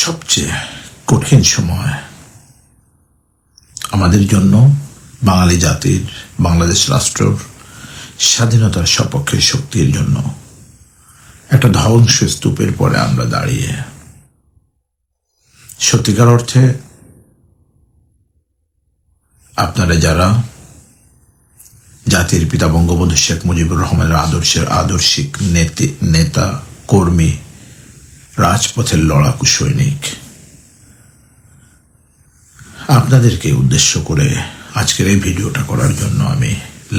সবচেয়ে কঠিন সময় আমাদের জন্য, বাঙালি জাতির, বাংলাদেশ রাষ্ট্রের স্বাধীনতার সপক্ষের শক্তির জন্য একটা ধ্বংসস্তূপের পরে আমরা দাঁড়িয়ে। সত্যিকার অর্থে আপনারা যারা জাতির পিতা বঙ্গবন্ধু শেখ মুজিবুর রহমানের আদর্শিক নেতা, কর্মী, রাজপথের লড়াকু সৈনিক, আপনাদেরকে উদ্দেশ্য করে আজকের এই ভিডিওটা করার জন্য আমি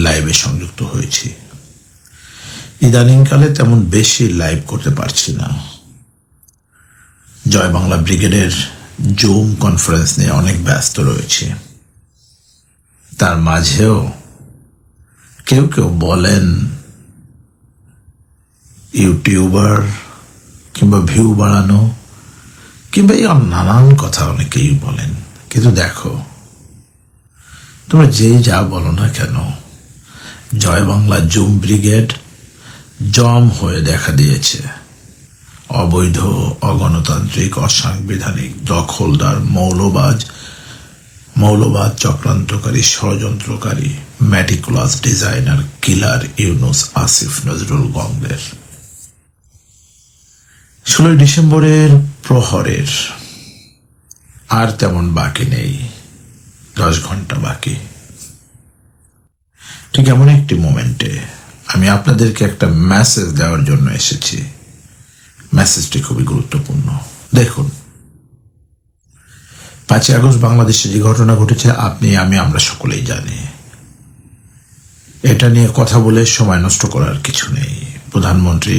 লাইভে সংযুক্ত হয়েছি। ইদানিংকালে তেমন বেশি লাইভ করতে পারছি না। জয় বাংলা ব্রিগেডের জুম কনফারেন্স নিয়ে অনেক ব্যস্ত রয়েছে। তার মাঝেও কেউ কেউ বলেন ইউটিউবার কিংবা ভিউ বাড়ানো কিংবা এই নানান কথা অনেকেই বলেন। কিন্তু দেখো, তোমরা যেই যা বলো না কেন, জয় বাংলা জুম ব্রিগেড জম হয়ে দেখা দিয়েছে অবৈধ, অগণতান্ত্রিক, অসাংবিধানিক, দখলদার, মৌলবাদ চক্রান্তকারী, ষড়যন্ত্রকারী, ম্যাটিকুলাস ডিজাইনার, কিলার ইউনুস আসিফ নজরুল গঙ্গের 16 ডিসেম্বরের প্রহরের আর তেমন বাকি নেই, 10 ঘন্টা বাকি। ঠিক এমন একটি মোমেন্টে আমি আপনাদেরকে একটা মেসেজ দেওয়ার জন্য এসেছি। মেসেজটি খুবই গুরুত্বপূর্ণ। দেখুন, 5 আগস্ট বাংলাদেশে যে ঘটনা ঘটেছে আপনি, আমি, আমরা সকলেই জানি। এটা নিয়ে কথা বলে সময় নষ্ট করার কিছু নেই। প্রধানমন্ত্রী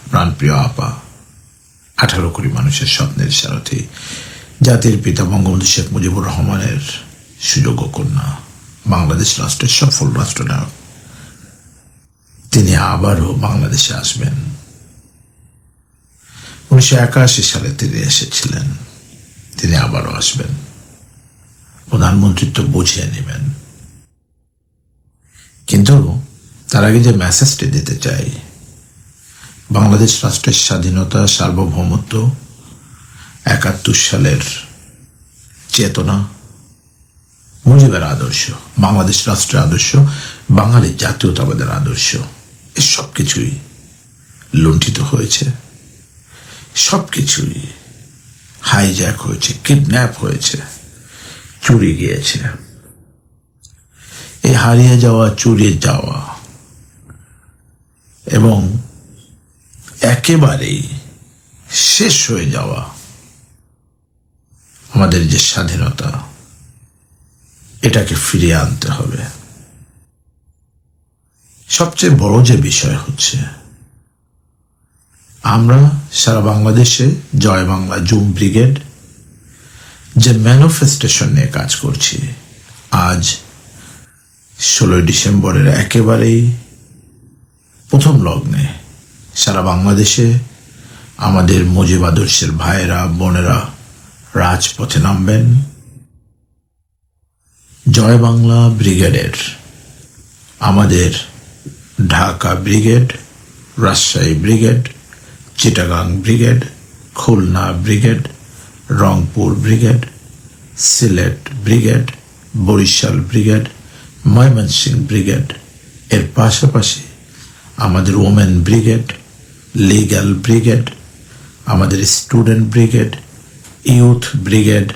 প্রাণপ্রিয় আপা, 18 কোটি মানুষের স্বপ্নের সারথি, জাতির পিতা বঙ্গবন্ধু শেখ মুজিবুর রহমানের সুযোগ্য কন্যা, বাংলাদেশ রাষ্ট্রের সফল রাষ্ট্রনায়ক, তিনি আবারও বাংলাদেশে আসবেন। 1981 সালে তিনি এসেছিলেন, তিনি আবারও আসবেন। প্রধানমন্ত্রিত্ব বুঝিয়ে নেবেন। কিন্তু তার আগে যে মেসেজটি দিতে চাই, বাংলাদেশ রাষ্ট্রের স্বাধীনতা, সার্বভৌমত্ব, 71 সালের চেতনা, মুজিবের আদর্শ, বাংলাদেশ রাষ্ট্রের আদর্শ, বাঙালি জাতীয়তাবাদের আদর্শ, এই সবকিছুই লুণ্ঠিত হয়েছে, সবকিছুই হাইজ্যাক হয়েছে, কিডন্যাপ হয়েছে, চুরি গিয়েছে। এই হারিয়ে যাওয়া, চুরিয়ে যাওয়া এবং একেবারেই শেষ হয়ে যাওয়া আমাদের যে স্বাধীনতা, এটাকে ফিরিয়ে আনতে হবে। সবচেয়ে বড় যে বিষয় হচ্ছে, আমরা সারা বাংলাদেশে জয় বাংলা জুম ব্রিগেড যে ম্যানিফেস্টেশন নিয়ে কাজ করছি, আজ 16 ডিসেম্বরের একেবারেই প্রথম লগ্নে সারা বাংলাদেশে আমাদের মুজিব আদর্শের ভাইয়েরা, বোনেরা রাজপথে নামবেন। জয় বাংলা ব্রিগেডের আমাদের Dhaka brigade, Rajshahi brigade, Chittagong brigade, Khulna brigade, Rangpur brigade, Sylhet brigade, Barishal brigade, Mymensingh brigade, এর পাশাপাশি আমাদের ওমেন ব্রিগেড, লিগ্যাল ব্রিগেড, আমাদের স্টুডেন্ট ব্রিগেড, ইউথ ব্রিগেড,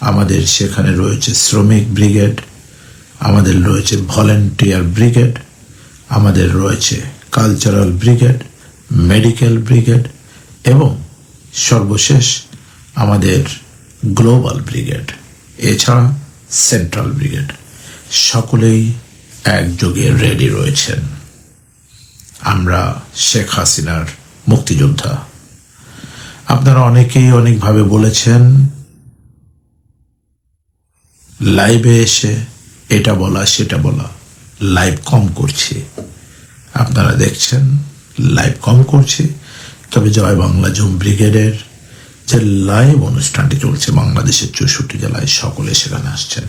আমাদের সেখানে রয়েছে শ্রমিক ব্রিগেড, আমাদের রয়েছে ভলেন্টিয়ার ব্রিগেড, আমাদের রয়েছে কালচারাল ব্রিগেড, মেডিকেল ব্রিগেড এবং সর্বশেষ আমাদের গ্লোবাল ব্রিগেড, এছাড়া সেন্ট্রাল ব্রিগেড। সকলেই একযোগে রেডি রয়েছেন। আমরা শেখ হাসিনার মুক্তিযোদ্ধা। আপনারা অনেকেই অনেকভাবে বলেছেন, লাইভে এসে এটা বলা সেটা বলা। লাইভ কম করছি, আপনারা দেখছেন লাইভ কম করছি। তবে জয় বাংলা জুম ব্রিগেডের যে লাইভ অনুষ্ঠানটি চলছে বাংলাদেশের 64 জেলায়, সকলে সেখানে আসছেন।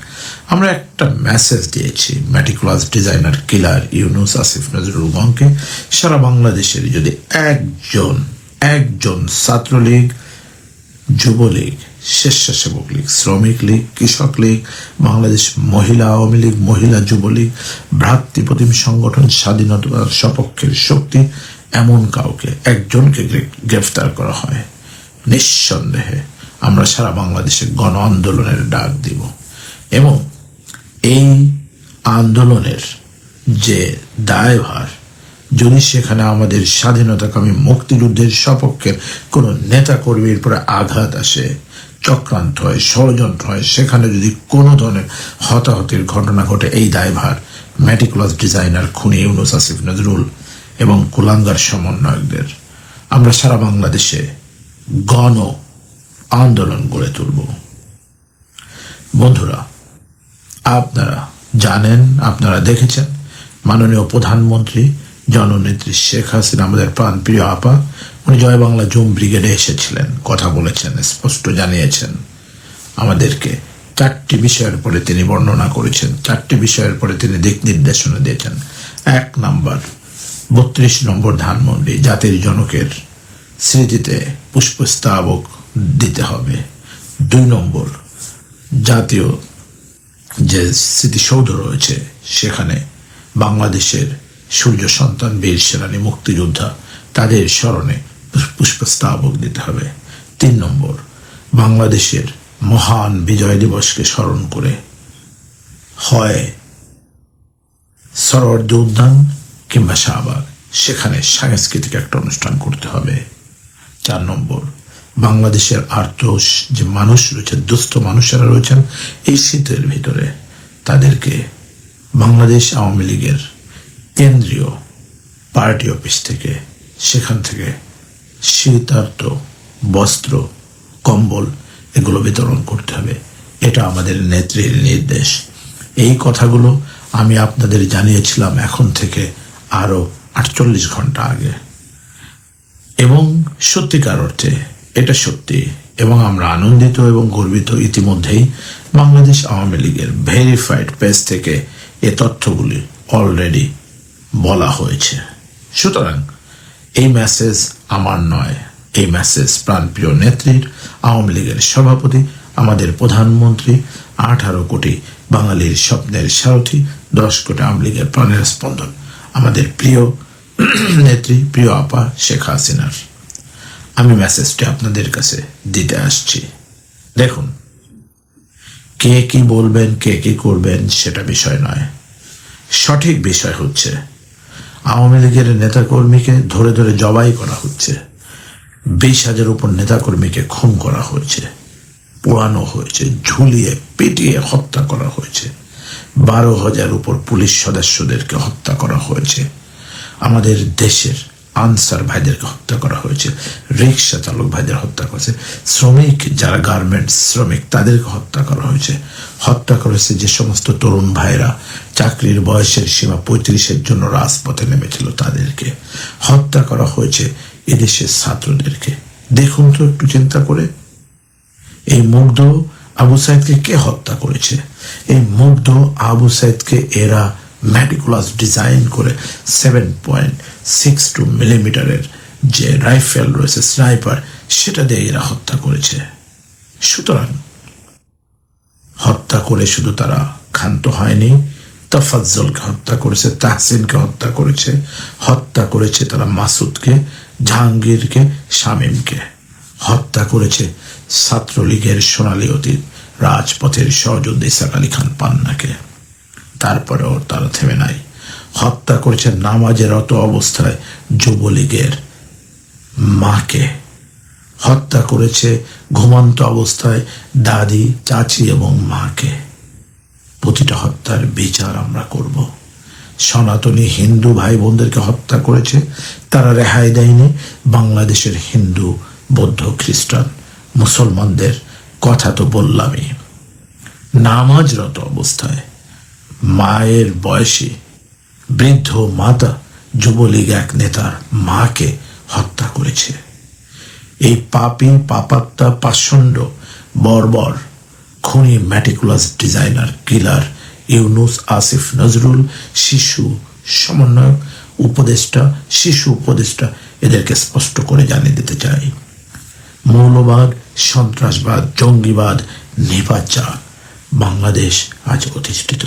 আমরা একটা মেসেজ দিয়েছি ম্যাটিকুলাস ডিজাইনার, কিলার ইউনুস আসিফ নজরুল গঙ্গকে। সারা বাংলাদেশের যদি একজন ছাত্রলীগ, যুবলীগ, স্বেচ্ছাসেবক লীগ, শ্রমিক লীগ, কৃষক লীগ, বাংলাদেশ মহিলা আওয়ামী লীগ, মহিলা যুবলীগ, ভ্রাতৃপ্রতিম সংগঠন, স্বাধীনতার সপক্ষের শক্তি, এমন কাউকে একজনকে গ্রেফতার করা হয়, নিঃসন্দেহে আমরা সারা বাংলাদেশে গণ আন্দোলনের ডাক দিব। এবং এই আন্দোলনের যে দায়ভার, যদি সেখানে আমাদের স্বাধীনতাকামী মুক্তিযুদ্ধের সপক্ষের কোনো নেতা কর্মীর উপরে আঘাত আসে, চক্রান্ত হয়, ষড়যন্ত্র হয়, সেখানে যদি কোনো ধরনের হতাহতের ঘটনা ঘটে, এই দায়ভার ম্যাটিকুলাস ডিজাইনার খুনি ইউনূস আসিফ নজরুল এবং কুলাঙ্গার সমন্বয়কদের। আমরা সারা বাংলাদেশে গণ আন্দোলন গড়ে তুলব। বন্ধুরা, আপনারা জানেন, আপনারা দেখেছেন, মাননীয় প্রধানমন্ত্রী জননেত্রী শেখ হাসিনা, আমাদের প্রাণপ্রিয় আপা, উনি জয় বাংলা জুম ব্রিগেডে এসেছিলেন, কথা বলেছেন, স্পষ্ট জানিয়েছেন আমাদেরকে। 4টি বিষয়ের পরে তিনি বর্ণনা করেছেন, 4টি বিষয়ের পরে তিনি দিক নির্দেশনা দিয়েছেন। 1 নম্বর, 32 নম্বর ধানমন্ডি জাতির জনকের স্মৃতিতে পুষ্পস্তবক দিতে হবে। 2 নম্বর, জাতীয় যে স্মৃতিসৌধ রয়েছে সেখানে বাংলাদেশের সূর্য সন্তান, বীর সেনানী, মুক্তিযোদ্ধা, তাদের স্মরণে পুষ্পস্তবক দিতে হবে। 3 নম্বর, বাংলাদেশের মহান বিজয় দিবসকে স্মরণ করে হয় সরোয়ার্দী উদ্যান কিংবা শাহবাগ, সেখানে সাংস্কৃতিক একটা অনুষ্ঠান করতে হবে। 4 নম্বর, বাংলাদেশের আর্ত যে মানুষ রয়েছে, দুস্থ মানুষেরা রয়েছেন, এই শীতের ভিতরে তাদেরকে বাংলাদেশ আওয়ামী লীগের কেন্দ্রীয় পার্টি অফিস থেকে, সেখান থেকে শীতার্ত বস্ত্র, কম্বল এগুলো বিতরণ করতে হবে। এটা আমাদের নেত্রীর নির্দেশ। এই কথাগুলো আমি আপনাদের জানিয়েছিলাম এখন থেকে আরো 48 ঘন্টা আগে, এবং সত্যিকার অর্থে এটা সত্যি, এবং আমরা আনন্দিত এবং গর্বিত। ইতিমধ্যেই বাংলাদেশ আওয়ামী লীগের ভেরিফাইড পেজ থেকে এ তথ্যগুলি অলরেডি বলা হয়েছে। সুতরাং এই মেসেজ আমার নয়, এই মেসেজ প্রাণপ্রিয় নেত্রীর, আওয়ামী লীগের সভাপতি, আমাদের প্রধানমন্ত্রী, 18 কোটি বাঙালির স্বপ্নের সারথি, 10 কোটি আওয়ামী লীগের প্রাণের স্পন্দন, আমাদের প্রিয় নেত্রী, প্রিয় আপা শেখ হাসিনার। আমি মেসেজটি আপনাদের কাছে দিতে আসছি। দেখুন, কে কি বলবেন, কে কি করবেন সেটা বিষয় নয়, সঠিক বিষয় হচ্ছে আওয়ামী লীগের নেতাকর্মীকে ধরে ধরে জবাই করা হচ্ছে, 20,000 উপর নেতাকর্মীকে খুন করা হয়েছে, পোড়ানো হয়েছে, ঝুলিয়ে পিটিয়ে হত্যা করা হয়েছে, 12,000 উপর পুলিশ সদস্যদেরকে হত্যা করা হয়েছে, আমাদের দেশের আনসার ভাইদেরকে হত্যা করা হয়েছে, রিক্সা চালক ভাইদের হত্যা করেছে, শ্রমিক যারা গার্মেন্টস শ্রমিক তাদেরকে হত্যা করা হয়েছে, হত্যা করেছে যে সমস্ত তরুণ ভাইরা চাকরির বয়সের সীমা 35-এর জন্য রাজপথে নেমেছিল, তাদেরকে হত্যা করা হয়েছে, এদেশের ছাত্রদেরকে। দেখুন তো একটু চিন্তা করে, এই মুগ্ধ আবু সাইদকে কে হত্যা করেছে? এই মুগ্ধ আবু সাইদকে এরা ম্যাটিকুলাস ডিজাইন করে 7.62 মিলিমিটারের যে রাইফেল রয়েছে, স্নাইপার, সেটা দিয়ে এরা হত্যা করেছে। সুতরাং হত্যা করে শুধু তারা ক্ষান্ত হয়নি, তাফাজ্জলকে হত্যা করেছে, তাহসিনকে হত্যা করেছে, হত্যা করেছে তারা মাসুদকে, জাহাঙ্গীরকে, শামীমকে হত্যা করেছে, ছাত্রলীগের সোনালী অতীত রাজপথের সহযোদ্ধা ইসাক আলী খান পান্নাকে। তারপরেও তারা থেমে নাই, হত্যা করেছে নামাজে রত অবস্থায় যুবলীগের মাকে, হত্যা করেছে ঘুমন্ত অবস্থায় দাদি, চাচি এবং মাকে। প্রতিটা হত্যার বিচার আমরা করব। সনাতনী হিন্দু ভাই বোনদেরকে হত্যা করেছে, তারা রেহাই দেয়নি। বাংলাদেশের হিন্দু, বৌদ্ধ, খ্রিস্টান, মুসলমানদের কথা তো বললামই। নামাজরত অবস্থায় মায়ের বয়সী বৃদ্ধ মাতা যুবলীগ এক নেতার মাকে হত্যা করেছে। এই পাপী, পাপাত্মা, পাষণ্ড, বর্বর, খুনি, ম্যাটিকুলাস ডিজাইনার, কিলার ইউনূস আসিফ নজরুল, শিশু সমন্বয়ক, উপদেষ্টা, শিশু উপদেষ্টা, এদেরকে স্পষ্ট করে জানিয়ে দিতে চাই, মৌলবাদ সন্ত্রাসবাদ, জঙ্গিবাদ, নিপাচার বাংলাদেশ আজ অধিষ্ঠিত।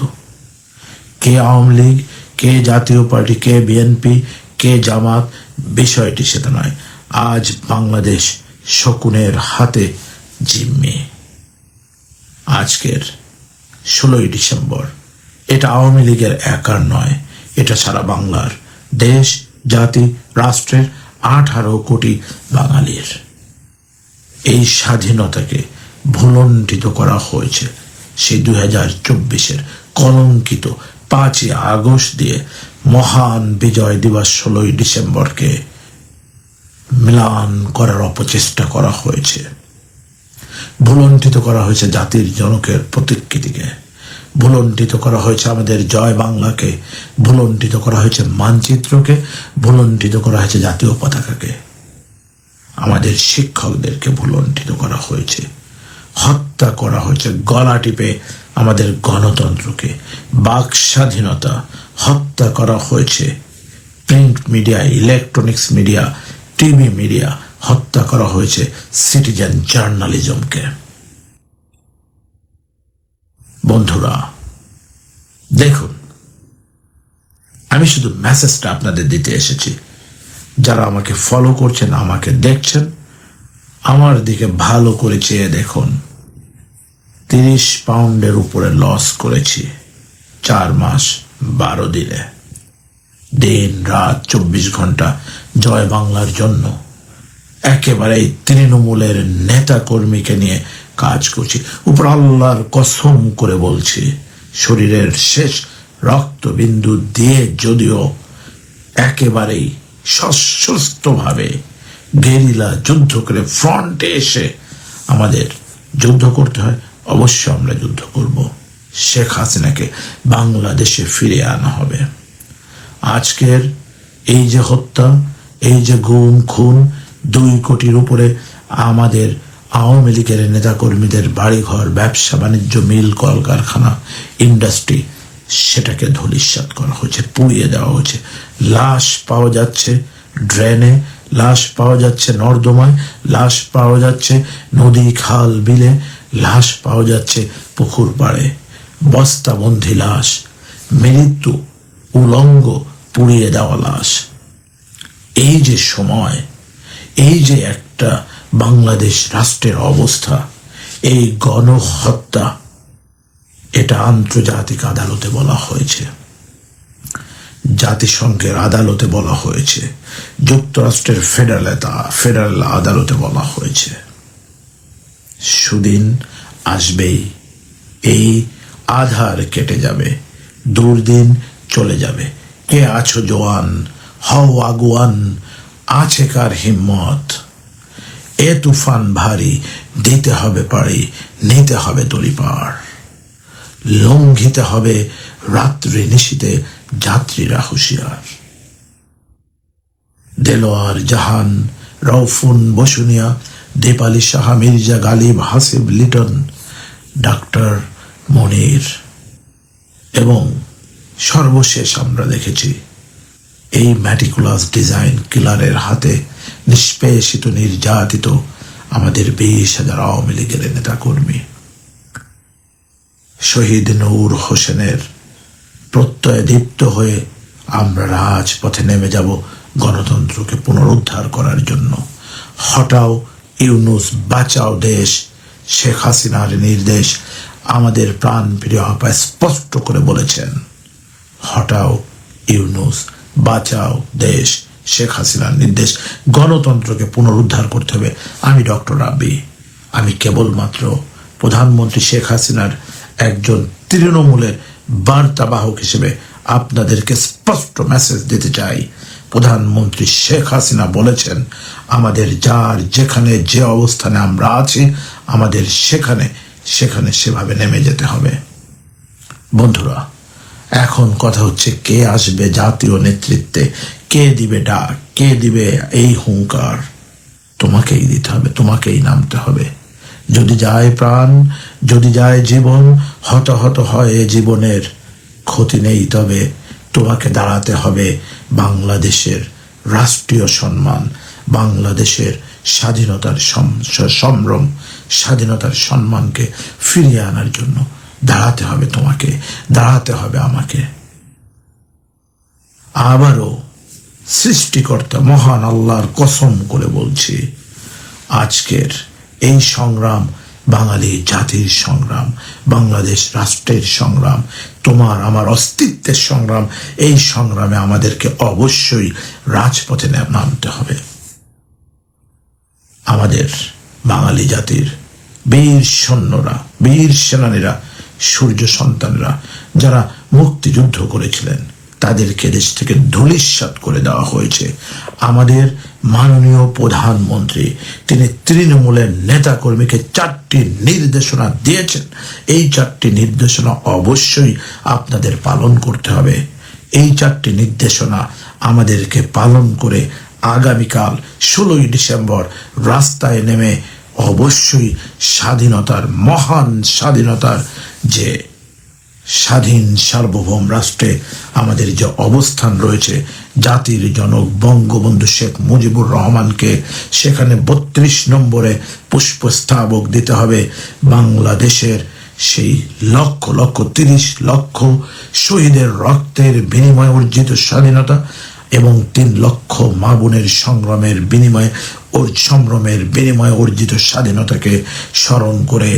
কে আওয়ামী লীগ, কে জাতীয় পার্টি, কে বিএনপি, কে জামাত, বিষয়টি সেটা নয়। আজ বাংলাদেশ শকুনের হাতে জিম্মি। আজকের 16ই ডিসেম্বর এটা আওয়ামী লীগের একার নয়, এটা সারা বাংলার, দেশ, জাতি, রাষ্ট্রের 18 কোটি বাঙালির। এই স্বাধীনতাকে ভুলণ্ঠিত করা হয়েছে সেই 2024-এর কলঙ্কিত 5ই আগস্ট দিয়ে। মহান বিজয় দিবস 16ই ডিসেম্বরকে ম্লান করার অপচেষ্টা করা হয়েছে, ভুলণ্ঠিত করা হয়েছে জাতির জনকের প্রতিকৃতিকে, ভুলণ্ঠিত করা হয়েছে আমাদের জয় বাংলাকে, ভুলণ্ঠিত করা হয়েছে মানচিত্রকে, ভুলণ্ঠিত করা হয়েছে জাতীয় পতাকাকে, আমাদের শিক্ষকদেরকে ভুলণ্ঠিত করা হয়েছে, হত্যা করা হয়েছে গলা টিপে আমাদের গণতন্ত্রকে, বাক স্বাধীনতা হত্যা করা হয়েছে, print media, electronics media, TV media হত্যা করা হয়েছে সিটিজেন জার্নালিজমকে। বন্ধুরা দেখুন, আমি শুধু মেসেজটা আপনাদের দিতে এসেছি। যারা আমাকে ফলো করছেন, আমাকে দেখছেন, আমার দিকে ভালো করে চেয়ে দেখুন। 30 পাউন্ডের উপরে লস করেছি 4 মাস 12 দিনে, দিন রাত 24 ঘন্টা জয় বাংলার জন্য একেবারে তৃণমূলের নেতা কর্মীকে নিয়ে কাজ করছি। উপর আল্লাহর কসম করে বলছি, শরীরের শেষ রক্তবিন্দু দিয়ে যদিও একেবারেই সশস্ত্রভাবে গেরিলা যুদ্ধ করে ফ্রন্টে এসে আমাদের যুদ্ধ করতে হয়, অবশ্য আমরা যুদ্ধ করব। শেখ হাসিনাকে বাংলাদেশে ফিরিয়ে আনা হবে। আজকের এই যে হত্যা, এই যে গুম খুন, 2 কোটির উপরে আমাদের আওয়ামী লীগের নেতাকর্মীদের বাড়িঘর, ব্যবসা বাণিজ্য, মিল, কলকারখানা, ইন্ডাস্ট্রি, সেটাকে ধূলিসাৎ করা হয়েছে, পুড়িয়ে দেওয়া হয়েছে। লাশ পাওয়া যাচ্ছে ড্রেনে, লাশ পাওয়া যাচ্ছে নর্দমায়, লাশ পাওয়া যাচ্ছে নদী, খাল, বিলে, লাশ পাওয়া যাচ্ছে পুকুর পাড়ে, বস্তাবন্ধী লাশ, মৃত্যু, উলঙ্গ, পুড়িয়ে দেওয়া লাশ। এই যে সময়, এই যে একটা বাংলাদেশ রাষ্ট্রের অবস্থা, এই গণহত্যা, এটা আন্তর্জাতিক আদালতে বলা হয়েছে, জাতিসংঘের আদালতে বলা হয়েছে, যুক্তরাষ্ট্রের ফেডারেল আদালতে বলা হয়েছে। সুদিন আসবেই, এই আধার কেটে যাবে, দুর্দিন চলে যাবে। কে আছো জওয়ান, হও আগুয়ান, আছে কার হিম্মত, এ তুফান ভারী, দিতে হবে পাড়ি, নিতে হবে তরিপার, লঙ্ঘিতে হবে রাত্রি নিশীতে যাত্রীরা হুঁশিয়ার। দেলোয়ার জাহান, রৌফুন বসুনিয়া, দীপালি সাহা, মির্জা গালিব, হাসিব লিটন, ডাক্তার মনির, এবং সর্বশেষ আমরা দেখেছি এই ম্যাটিকুলাস ডিজাইন কিলারের হাতে নিষ্পেষিত, নির্যাতিত আমাদের 20,000 আওয়ামী লীগের নেতাকর্মী। শহীদ নূর হোসেনের প্রত্যয়ে দীপ্ত হয়ে আমরা রাজপথে নেমে যাব গণতন্ত্রকে পুনরুদ্ধার করার জন্য। হটাও ইউনূস, বাঁচাও দেশ, শেখ হাসিনার নির্দেশ আমাদের প্রাণ প্রিয় আপা স্পষ্ট করে বলেছেন, হটাও ইউনূস, বাঁচাও দেশ, শেখ হাসিনার নির্দেশ, গণতন্ত্রকে পুনরুদ্ধার করতে হবে। আমি ডক্টর রাব্বি, আমি কেবলমাত্র প্রধানমন্ত্রী শেখ হাসিনার একজন তৃণমূলের বার্তাবাহক হিসেবে আপনাদেরকে স্পষ্ট মেসেজ দিতে চাই। প্রধানমন্ত্রী শেখ হাসিনা বলেছেন, আমাদের যার যেখানে যে অবস্থানে আমরা আছি, আমাদের সেখানে সেভাবে নেমে যেতে হবে। বন্ধুরা, এখন কথা হচ্ছে কে আসবে জাতীয় নেতৃত্বে, কে দিবে ডাক, কে দিবে এই হুঙ্কার? তোমাকেই দিতে হবে, তোমাকেই নামতে হবে। যদি যায় প্রাণ, যদি যায় জীবন, হতাহত হয় এ জীবনের ক্ষতি নেই, তবে তোমাকে দাঁড়াতে হবে বাংলাদেশের রাষ্ট্রীয় সম্মান, বাংলাদেশের স্বাধীনতার সম্ভ্রম, স্বাধীনতার সম্মানকে ফিরিয়ে আনার জন্য দাঁড়াতে হবে তোমাকে, দাঁড়াতে হবে আমাকে। আবারও সৃষ্টিকর্তা মহান আল্লাহর কসম করে বলছি, আজকের এই সংগ্রাম বাঙালি জাতির সংগ্রাম, বাংলাদেশ রাষ্ট্রের সংগ্রাম, তোমার আমার অস্তিত্বের সংগ্রাম। এই সংগ্রামে আমাদেরকে অবশ্যই রাজপথে নামতে হবে। আমাদের বাঙালি জাতির বীর সৈন্যরা, বীর সেনানীরা, সূর্য সন্তানরা যারা মুক্তিযুদ্ধ করেছিলেন, তাদেরকে দেশ থেকে ধূলিসাৎ করে দেওয়া হয়েছে। আমাদের মাননীয় প্রধানমন্ত্রী তিনি তৃণমূলের নেতাকর্মীকে 4টি নির্দেশনা দিয়েছেন। এই 4টি নির্দেশনা অবশ্যই আপনাদের পালন করতে হবে। এই 4টি নির্দেশনা আমাদেরকে পালন করে আগামীকাল 16ই ডিসেম্বর রাস্তায় নেমে অবশ্যই স্বাধীনতার, মহান স্বাধীনতার, যে স্বাধীন সার্বভৌম রাষ্ট্রে আমাদের যে অবস্থান রয়েছে, জাতির জনক বঙ্গবন্ধু শেখ মুজিবুর রহমানকে সেখানে 32 নম্বরে পুষ্পস্তবক দিতে হবে। বাংলাদেশের সেই লক্ষ লক্ষ 30 লক্ষ শহীদের রক্তের বিনিময়ে অর্জিত স্বাধীনতা এবং 3 লক্ষ মা বোনের সংগ্রামের বিনিময়ে সম্ভ্রমের বিনিময়ে অর্জিত স্বাধীনতাকে স্মরণ করে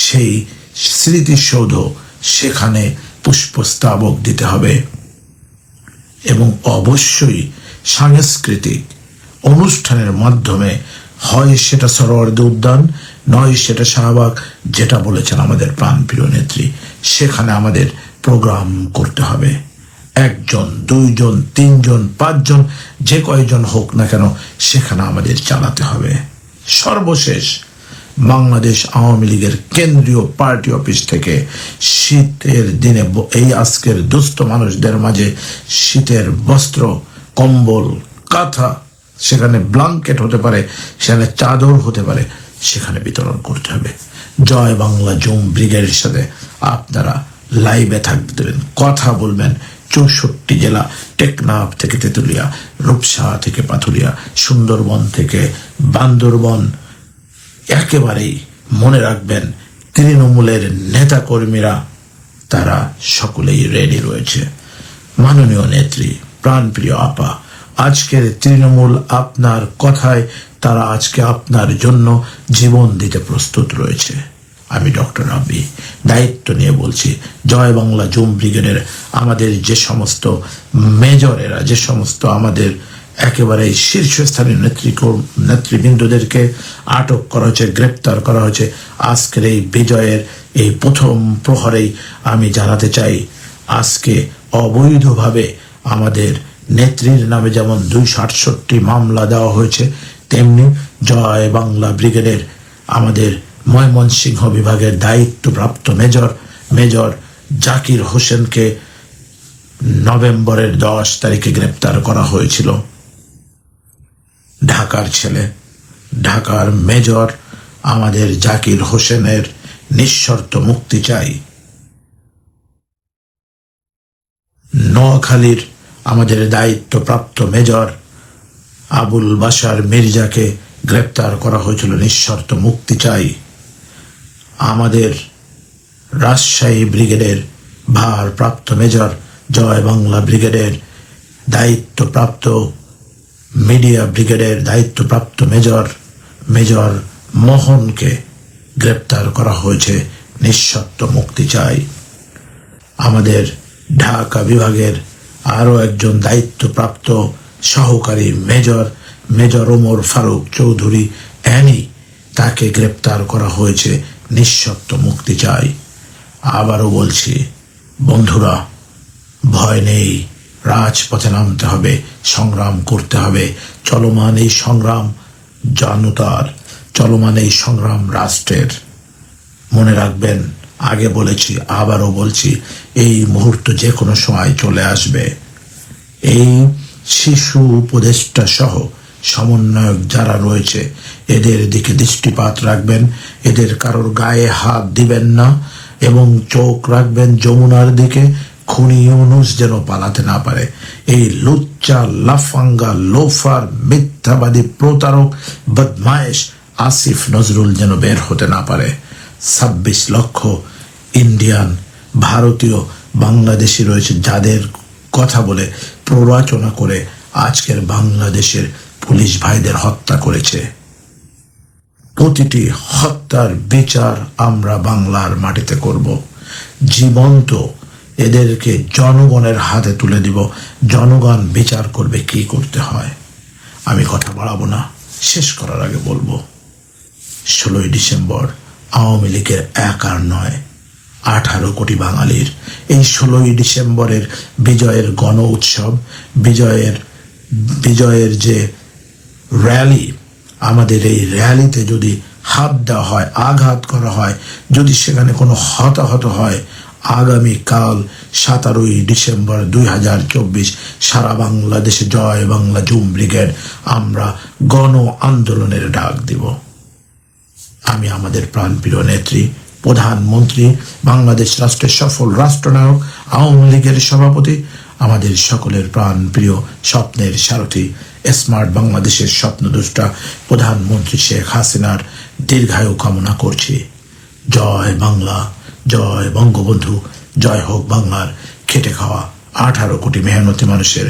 সেই স্মৃতিসৌধ সেখানে পুষ্পস্তবক দিতে হবে। এবং অবশ্যই সাংস্কৃতিক অনুষ্ঠানের মাধ্যমে, হয় সেটা সরোয়ার্দী উদ্যান, নয় সেটা শাহবাগ, যেটা বলেছেন আমাদের প্রাণপ্রিয় নেত্রী, সেখানে আমাদের প্রোগ্রাম করতে হবে। 1 জন, 2 জন, 3 জন, 5 জন, যে কয়জন হোক না কেন, সেখানে আমাদের চালাতে হবে। সর্বশেষ বাংলাদেশ আওয়ামী লীগের কেন্দ্রীয় পার্টি অফিস থেকে শীতের দিনে এই আজকের দুস্থ মানুষদের মাঝে শীতের বস্ত্র, কম্বল, কাঁথা, সেখানে ব্ল্যাঙ্কেট হতে পারে, সেখানে চাদর হতে পারে, সেখানে বিতরণ করতে হবে। জয় বাংলা জুম ব্রিগেডের সাথে আপনারা লাইভে থাকবেন, কথা বলবেন। 64 জেলা, টেকনাফ থেকে তেতুলিয়া, রূপসা থেকে পাথুরিয়া, সুন্দরবন থেকে বান্দরবন, একেবারেই মনে রাখবেন তৃণমূলের নেতাকর্মীরা তারা সকলেই রেডি রয়েছে। মাননীয় নেত্রী, প্রাণপ্রিয় আপা, আজকের তৃণমূল আপনার কথায় তারা আজকে আপনার জন্য জীবন দিতে প্রস্তুত রয়েছে। আমি ডক্টর রাব্বি দায়িত্ব নিয়ে বলছি, জয় বাংলা জুম ব্রিগেডের আমাদের যে সমস্ত মেজরেরা, যে সমস্ত আমাদের একেবারে শীর্ষস্থানীয় নেতৃবৃন্দদেরকে আটক করা হয়েছে, গ্রেপ্তার করা হয়েছে, আজকের এই বিজয়ের এই প্রথম প্রহরেই আমি জানাতে চাই, আজকে অবৈধভাবে আমাদের নেত্রীর নামে যেমন 268টি মামলা দেওয়া হয়েছে, তেমনি জয় বাংলা ব্রিগেডের আমাদের ময়মনসিংহ বিভাগের দায়িত্বপ্রাপ্ত মেজর জাকির হোসেনকে নভেম্বরের 10 তারিখে গ্রেপ্তার করা হয়েছিল। ঢাকার ছেলে, ঢাকার মেজর আমাদের জাকির হোসেনের নিঃশর্ত মুক্তি চাই। নোয়াখালীর আমাদের দায়িত্বপ্রাপ্ত মেজর আবুল বাশার মির্জাকে গ্রেপ্তার করা হয়েছিল, নিঃশর্ত মুক্তি চাই। আমাদের রাজশাহী ব্রিগেডের ভারপ্রাপ্ত মেজর, জয় বাংলা ব্রিগেডের দায়িত্বপ্রাপ্ত, মিডিয়া ব্রিগেডের দায়িত্বপ্রাপ্ত মেজর মোহনকে গ্রেপ্তার করা হয়েছে, নিঃশর্ত মুক্তি চাই। আমাদের ঢাকা বিভাগের আরও একজন দায়িত্বপ্রাপ্ত সহকারী মেজর ওমর ফারুক চৌধুরী অ্যানি, তাকে গ্রেপ্তার করা হয়েছে, নিঃশর্ত মুক্তি চাই। আবারও বলছি বন্ধুরা, ভয় নেই, রাজপথে নামতে হবে, সংগ্রাম করতে হবে। চলমান এই সংগ্রাম জনতার, চলমান এই সংগ্রাম রাষ্ট্রের। মনে রাখবেন, আগে বলেছি, আবারও বলছি, এই মুহূর্ত যে কোনো সময় চলে আসবে। এই শিশু উপদেষ্টা সহ সমন্বয়ক যারা রয়েছে, এদের দিকে দৃষ্টিপাত রাখবেন, এদের কারোর গায়ে হাত দিবেন না, এবং চোখ রাখবেন যমুনার দিকে, খুনি ইউনূস যেন পালাতে না পারে। এই লুৎ লুচ্চা, লাফাঙ্গা, লোফার, মিথ্যাবাদী, প্রতারক, বদমায়েশ আসিফ নজরুল যেন বের হতে না পারে। 26 লক্ষ ইন্ডিয়ান, ভারতীয়, বাংলাদেশি রয়েছে, যাদের কথা বলে প্ররোচনা করে আজকের বাংলাদেশের পুলিশ ভাইদের হত্যা করেছে। প্রতিটি হত্যার বিচার আমরা বাংলার মাটিতে করব। জীবন্ত এদেরকে জনগণের হাতে তুলে দিব। জনগণ বিচার করবে কি করতে হয়। আমি কথা বাড়াবো না, শেষ করার আগে বলবো, 16ই ডিসেম্বর আওয়ামী লীগের একার নয়, 18 কোটি বাঙালির এই 16ই ডিসেম্বরের বিজয়ের গণ উৎসব, বিজয়ের যে র্যালি, আমাদের এই র্যালিতে যদি হাত দেওয়া হয়, আঘাত করা হয়, যদি সেখানে কোনো হতাহত হয়, আগামীকাল 17ই ডিসেম্বর 2024 সারা বাংলাদেশে জয় বাংলা জুম ব্রিগেড আমরা গণ আন্দোলনের ডাক দিব। আমি আমাদের প্রাণপ্রিয় নেত্রী, প্রধানমন্ত্রী, বাংলাদেশ রাষ্ট্রের সফল রাষ্ট্রনায়ক, আওয়ামী লীগের সভাপতি, আমাদের সকলের প্রাণপ্রিয় স্বপ্নের সারথী, স্মার্ট বাংলাদেশের স্বপ্নদ্রষ্টা প্রধানমন্ত্রী শেখ হাসিনার দীর্ঘায়ু কামনা করছি। জয় বাংলা, জয় বঙ্গবন্ধু, জয় হোক বাংলার খেটে খাওয়া 18 কোটি মেহনতি মানুষের